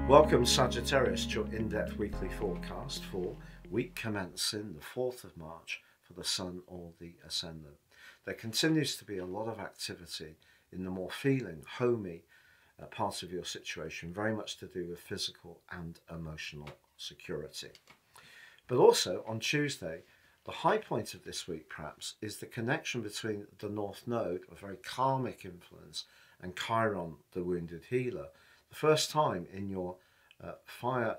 Welcome Sagittarius to your in-depth weekly forecast for week commencing the 4th of March for the Sun or the Ascendant. There continues to be a lot of activity in the more feeling, homey part of your situation, very much to do with physical and emotional security. But also on Tuesday, the high point of this week perhaps is the connection between the North Node, a very karmic influence, and Chiron, the wounded healer. The first time in your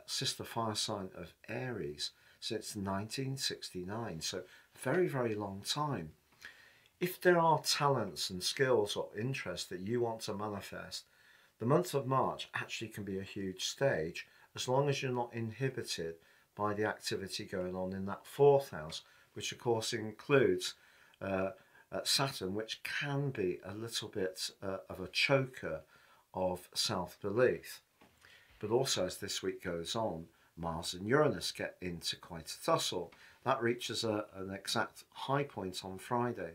sister fire sign of Aries since 1969, so very, very long time. If there are talents and skills or interests that you want to manifest, the month of March actually can be a huge stage as long as you're not inhibited by the activity going on in that fourth house, which of course includes Saturn, which can be a little bit of a choker of self-belief. But also as this week goes on, Mars and Uranus get into quite a tussle. That reaches an exact high point on Friday.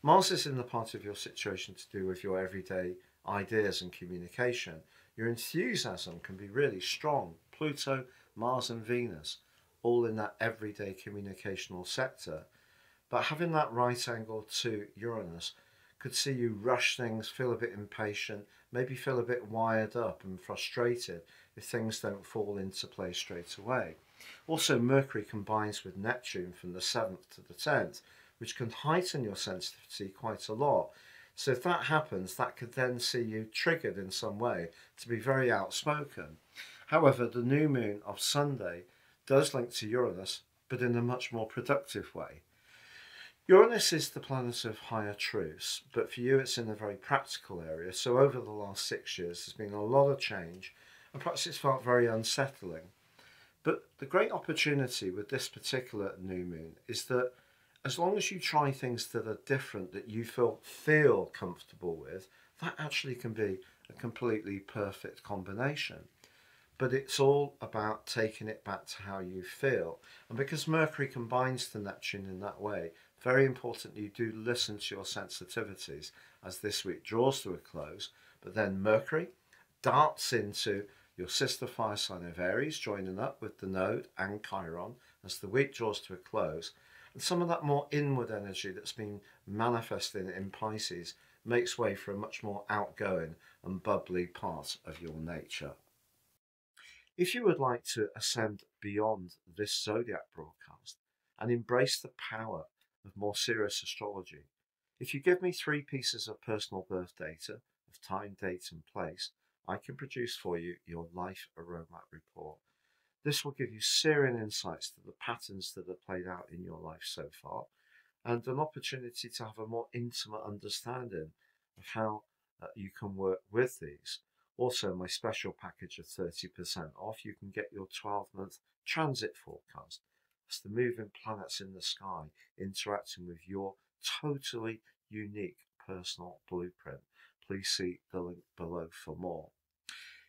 Mars is in the part of your situation to do with your everyday ideas and communication. Your enthusiasm can be really strong. Pluto, Mars and Venus, all in that everyday communicational sector. But having that right angle to Uranus could see you rush things, feel a bit impatient, maybe feel a bit wired up and frustrated if things don't fall into place straight away. Also, Mercury combines with Neptune from the 7th to the 10th, which can heighten your sensitivity quite a lot. So if that happens, that could then see you triggered in some way to be very outspoken. However, the new moon of Sunday does link to Uranus, but in a much more productive way. Uranus is the planet of higher truths, but for you it's in a very practical area. So over the last 6 years there's been a lot of change and perhaps it's felt very unsettling. But the great opportunity with this particular new moon is that as long as you try things that are different, that you feel comfortable with, that actually can be a completely perfect combination. But it's all about taking it back to how you feel. And because Mercury combines to Neptune in that way, very important you do listen to your sensitivities as this week draws to a close. But then Mercury darts into your sister fire sign of Aries, joining up with the Node and Chiron as the week draws to a close. And some of that more inward energy that's been manifesting in Pisces makes way for a much more outgoing and bubbly part of your nature. If you would like to ascend beyond this zodiac broadcast and embrace the power of more serious astrology, if you give me 3 pieces of personal birth data of time, date and place, I can produce for you your life aromat report. This will give you searing insights to the patterns that have played out in your life so far and an opportunity to have a more intimate understanding of how you can work with these. Also, my special package of 30% off, you can get your 12-month transit forecast. That's the moving planets in the sky interacting with your totally unique personal blueprint. Please see the link below for more.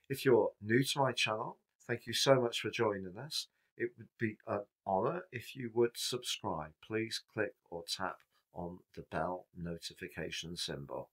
If you're new to my channel, thank you so much for joining us. It would be an honor if you would subscribe. Please click or tap on the bell notification symbol.